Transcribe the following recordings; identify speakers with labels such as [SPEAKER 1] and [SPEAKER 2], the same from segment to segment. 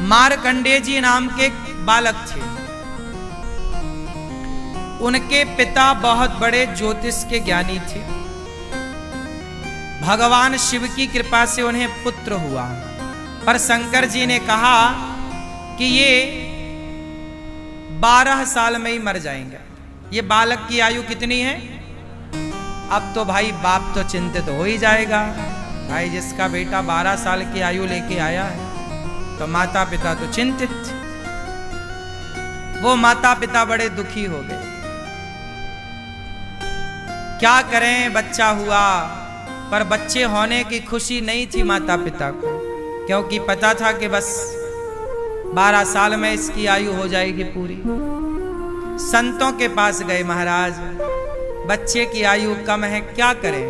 [SPEAKER 1] मार्कंडेय जी नाम के बालक थे। उनके पिता बहुत बड़े ज्योतिष के ज्ञानी थे। भगवान शिव की कृपा से उन्हें पुत्र हुआ, पर शंकर जी ने कहा कि ये 12 साल में ही मर जाएंगे। ये बालक की आयु कितनी है? अब तो भाई बाप तो चिंतित हो ही जाएगा। भाई जिसका बेटा 12 साल की आयु लेके आया है, तो माता पिता तो चिंतित। वो माता पिता बड़े दुखी हो गए। क्या करें, बच्चा हुआ, पर बच्चे होने की खुशी नहीं थी माता पिता को, क्योंकि पता था कि बस 12 साल में इसकी आयु हो जाएगी पूरी। संतों के पास गए, महाराज बच्चे की आयु कम है, क्या करें?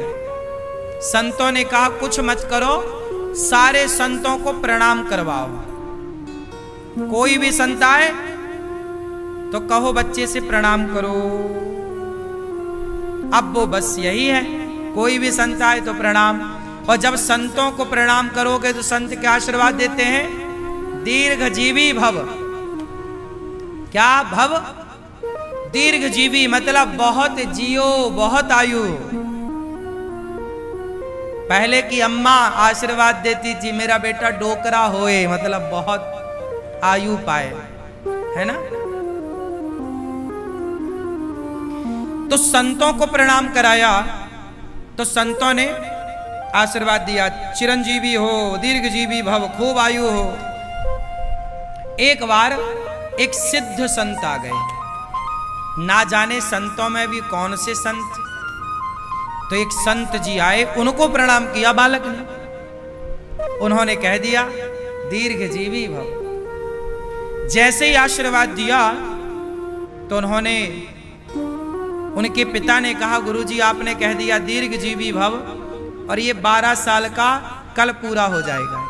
[SPEAKER 1] संतों ने कहा कुछ मत करो, सारे संतों को प्रणाम करवाओ। कोई भी संत आए तो कहो बच्चे से प्रणाम करो। अब वो बस यही है, कोई भी संत आए तो प्रणाम। और जब संतों को प्रणाम करोगे तो संत क्या आशीर्वाद देते हैं? दीर्घजीवी भव। क्या भव? दीर्घजीवी, मतलब बहुत जियो, बहुत आयु। पहले की अम्मा आशीर्वाद देती थी मेरा बेटा डोकरा होए, मतलब बहुत आयु पाए, है ना? तो संतों को प्रणाम कराया तो संतों ने आशीर्वाद दिया, चिरंजीवी हो, दीर्घजीवी भव, खूब आयु हो। एक बार एक सिद्ध संत आ गए, ना जाने संतों में भी कौन से संत। तो एक संत जी आए, उनको प्रणाम किया बालक ने। उन्होंने कह दिया दीर्घजीवी भव। जैसे ही आशीर्वाद दिया तो उन्होंने, उनके पिता ने कहा गुरुजी आपने कह दिया दीर्घजीवी भव, और ये 12 साल का कल पूरा हो जाएगा,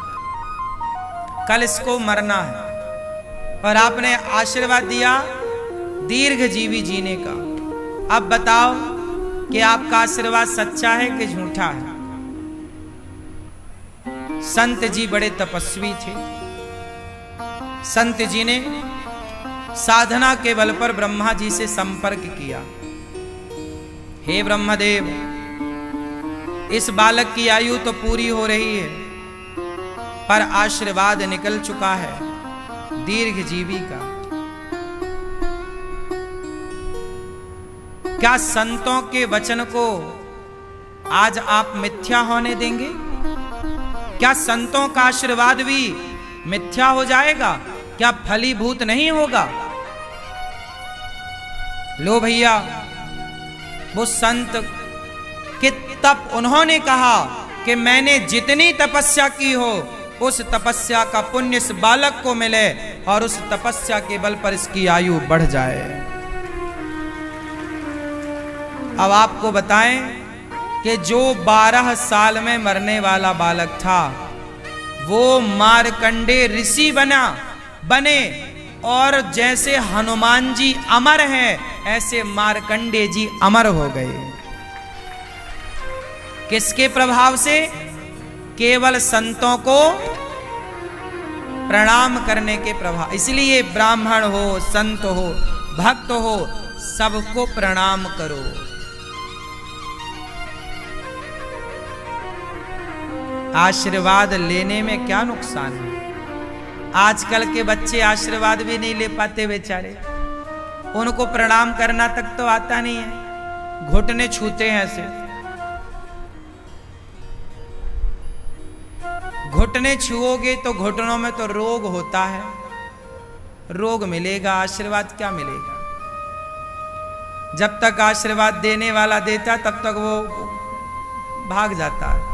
[SPEAKER 1] कल इसको मरना है, और आपने आशीर्वाद दिया दीर्घजीवी जीने का। अब बताओ कि आपका आशीर्वाद सच्चा है कि झूठा है? संत जी बड़े तपस्वी थे। संत जी ने साधना के बल पर ब्रह्मा जी से संपर्क किया। हे ब्रह्मदेव, इस बालक की आयु तो पूरी हो रही है, पर आशीर्वाद निकल चुका है दीर्घजीवी का। क्या संतों के वचन को आज आप मिथ्या होने देंगे? क्या संतों का आशीर्वाद भी मिथ्या हो जाएगा? क्या फलीभूत नहीं होगा? लो भैया, वो संत कि तब उन्होंने कहा कि मैंने जितनी तपस्या की हो उस तपस्या का पुण्य इस बालक को मिले और उस तपस्या के बल पर इसकी आयु बढ़ जाए। अब आपको बताएं कि जो 12 साल में मरने वाला बालक था वो मार्कंडेय ऋषि बने, और जैसे हनुमान जी अमर हैं ऐसे मार्कंडेय जी अमर हो गए। किसके प्रभाव से? केवल संतों को प्रणाम करने के प्रभाव। इसलिए ब्राह्मण हो, संत हो, भक्त हो, सबको प्रणाम करो। आशीर्वाद लेने में क्या नुकसान है? आजकल के बच्चे आशीर्वाद भी नहीं ले पाते बेचारे। उनको प्रणाम करना तक तो आता नहीं है, घुटने छूते हैं ऐसे। घुटने छुओगे तो घुटनों में तो रोग होता है, रोग मिलेगा, आशीर्वाद क्या मिलेगा? जब तक आशीर्वाद देने वाला देता तब तक वो भाग जाता है।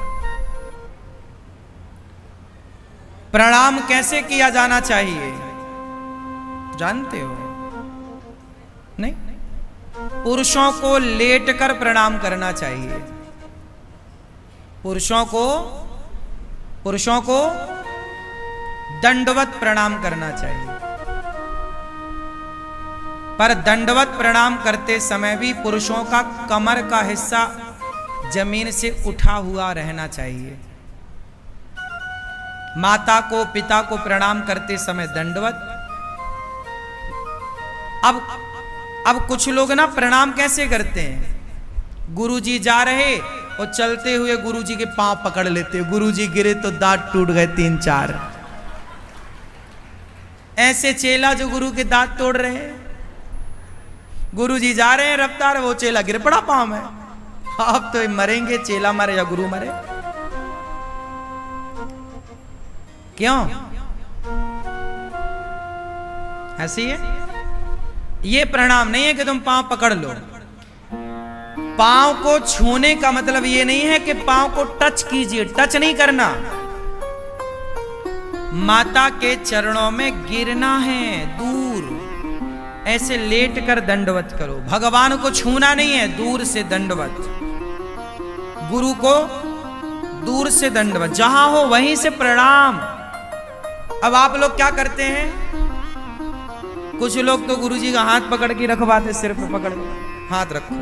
[SPEAKER 1] प्रणाम कैसे किया जाना चाहिए जानते हो? नहीं? पुरुषों को लेटकर प्रणाम करना चाहिए। पुरुषों को दंडवत प्रणाम करना चाहिए। पर दंडवत प्रणाम करते समय भी पुरुषों का कमर का हिस्सा जमीन से उठा हुआ रहना चाहिए। माता को पिता को प्रणाम करते समय दंडवत। अब कुछ लोग ना प्रणाम कैसे करते हैं, गुरुजी जा रहे और चलते हुए गुरुजी के पांव पकड़ लेते, गुरुजी गिरे तो दांत टूट गए 3-4। ऐसे चेला जो गुरु के दांत तोड़ रहे हैं, गुरुजी जा रहे हैं रफ्तार, वो चेला गिर पड़ा पांव में। अब तो मरेंगे, चेला मरे या गुरु मरे। क्यों ऐसी है? ये प्रणाम नहीं है कि तुम पांव पकड़ लो। पांव को छूने का मतलब ये नहीं है कि पांव को टच कीजिए, टच नहीं करना। माता के चरणों में गिरना है, दूर ऐसे लेट कर दंडवत करो। भगवान को छूना नहीं है, दूर से दंडवत। गुरु को दूर से दंडवत, जहां हो वहीं से प्रणाम। अब आप लोग क्या करते हैं, कुछ लोग तो गुरुजी का हाथ पकड़ के रखवाते, सिर पे पकड़ के हाथ रखो।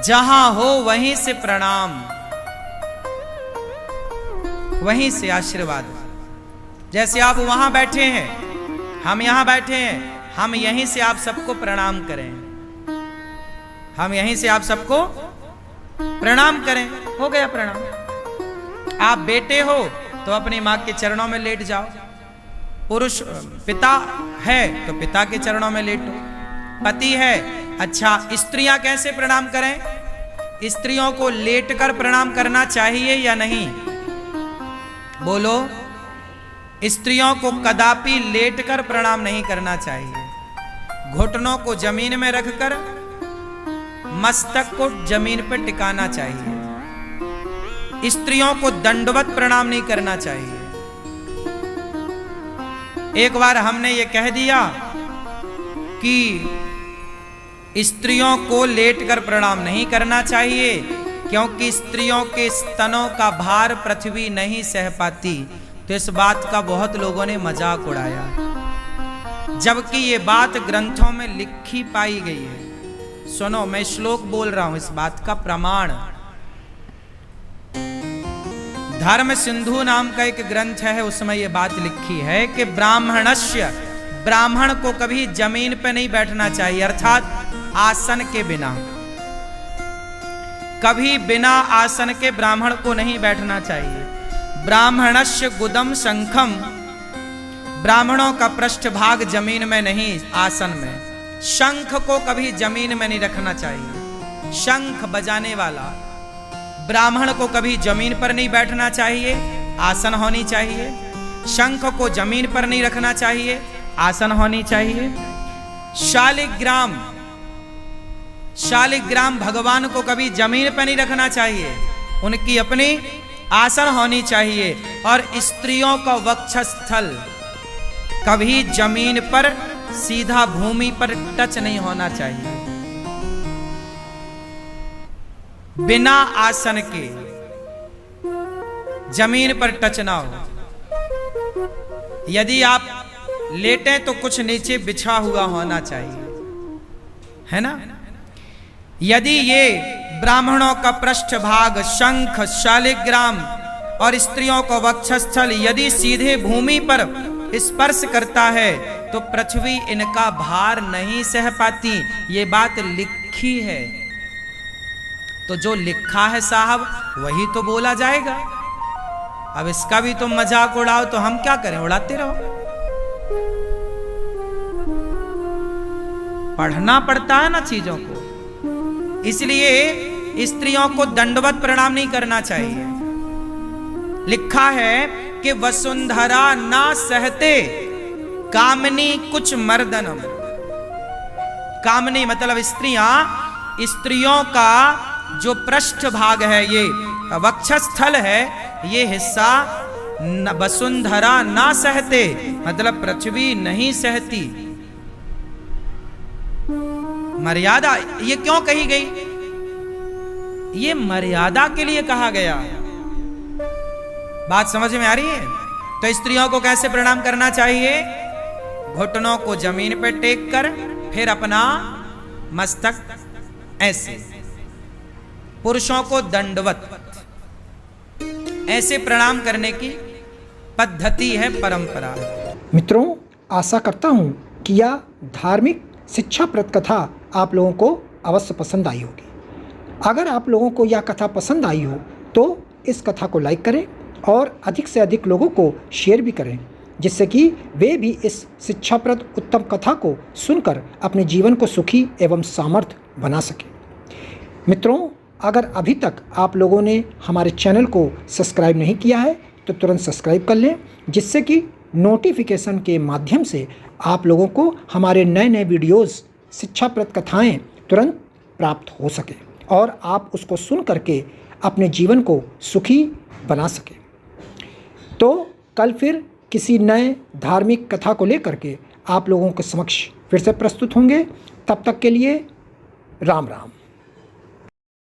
[SPEAKER 1] जहां हो वहीं से प्रणाम, वहीं से आशीर्वाद। जैसे आप वहां बैठे हैं, हम यहां बैठे हैं, हम यहीं से आप सबको प्रणाम करें, हम यहीं से आप सबको प्रणाम करें। हो गया प्रणाम। आप बेटे हो तो अपनी मां के चरणों में लेट जाओ, पुरुष पिता है तो पिता के चरणों में लेटो, पति है। अच्छा, स्त्रियां कैसे प्रणाम करें? स्त्रियों को लेटकर प्रणाम करना चाहिए या नहीं? बोलो। स्त्रियों को कदापि लेटकर प्रणाम नहीं करना चाहिए। घुटनों को जमीन में रखकर मस्तक को जमीन पर टिकाना चाहिए। स्त्रियों को दंडवत प्रणाम नहीं करना चाहिए। एक बार हमने ये कह दिया कि स्त्रियों को लेटकर प्रणाम नहीं करना चाहिए क्योंकि स्त्रियों के स्तनों का भार पृथ्वी नहीं सह पाती, तो इस बात का बहुत लोगों ने मजाक उड़ाया, जबकि ये बात ग्रंथों में लिखी पाई गई है। सुनो, मैं श्लोक बोल रहा हूं, इस बात का प्रमाण। धर्म सिंधु नाम का एक ग्रंथ है, उसमें यह बात लिखी है कि ब्राह्मणस्य, ब्राह्मण को कभी जमीन पे नहीं बैठना चाहिए, अर्थात आसन के बिना। कभी बिना आसन के ब्राह्मण को नहीं बैठना चाहिए। ब्राह्मणस्य गुदम शंखम, ब्राह्मणों का पृष्ठभाग जमीन में नहीं, आसन में। शंख को कभी जमीन में नहीं रखना चाहिए, शंख बजाने वाला। ब्राह्मण को कभी जमीन पर नहीं बैठना चाहिए, आसन होनी चाहिए। शंख को जमीन पर नहीं रखना चाहिए, आसन होनी चाहिए। शालिग्राम, शालिग्राम भगवान को कभी जमीन पर नहीं रखना चाहिए, उनकी अपनी आसन होनी चाहिए। और स्त्रियों का वक्षस्थल कभी जमीन पर, सीधा भूमि पर टच नहीं होना चाहिए, बिना आसन के जमीन पर टच ना हो। यदि आप लेटे तो कुछ नीचे बिछा हुआ होना चाहिए, है ना। यदि ये ब्राह्मणों का पृष्ठभाग, शंख, शालिग्राम और स्त्रियों का वक्षस्थल यदि सीधे भूमि पर स्पर्श करता है तो पृथ्वी इनका भार नहीं सह पाती, ये बात लिखी है। तो जो लिखा है साहब वही तो बोला जाएगा। अब इसका भी तुम मजाक उड़ाओ तो हम क्या करें, उड़ाते रहो। पढ़ना पड़ता है ना चीजों को, इसलिए स्त्रियों को दंडवत प्रणाम नहीं करना चाहिए। लिखा है कि वसुंधरा ना सहते कामनी कुछ मर्दनम। कामनी मतलब स्त्रियां, स्त्रियों का जो पृष्ठभाग है, ये वक्षस्थल है, ये हिस्सा वसुंधरा ना सहते मतलब पृथ्वी नहीं सहती। मर्यादा ये क्यों कही गई? ये मर्यादा के लिए कहा गया। बात समझ में आ रही है? तो स्त्रियों को कैसे प्रणाम करना चाहिए? घुटनों को जमीन पर टेक कर फिर अपना मस्तक ऐसे, पुरुषों को दंडवत, ऐसे प्रणाम करने की पद्धति है, परंपरा है।
[SPEAKER 2] मित्रों, आशा करता हूँ कि यह धार्मिक शिक्षाप्रद कथा आप लोगों को अवश्य पसंद आई होगी। अगर आप लोगों को यह कथा पसंद आई हो तो इस कथा को लाइक करें और अधिक से अधिक लोगों को शेयर भी करें, जिससे कि वे भी इस शिक्षाप्रद उत्तम कथा को सुनकर अपने जीवन को सुखी एवं सामर्थ्य बना सकें। मित्रों, अगर अभी तक आप लोगों ने हमारे चैनल को सब्सक्राइब नहीं किया है तो तुरंत सब्सक्राइब कर लें, जिससे कि नोटिफिकेशन के माध्यम से आप लोगों को हमारे नए नए वीडियोस, शिक्षाप्रद कथाएं तुरंत प्राप्त हो सके और आप उसको सुन करके अपने जीवन को सुखी बना सकें। तो कल फिर किसी नए धार्मिक कथा को लेकर के आप लोगों के समक्ष फिर से प्रस्तुत होंगे। तब तक के लिए राम राम।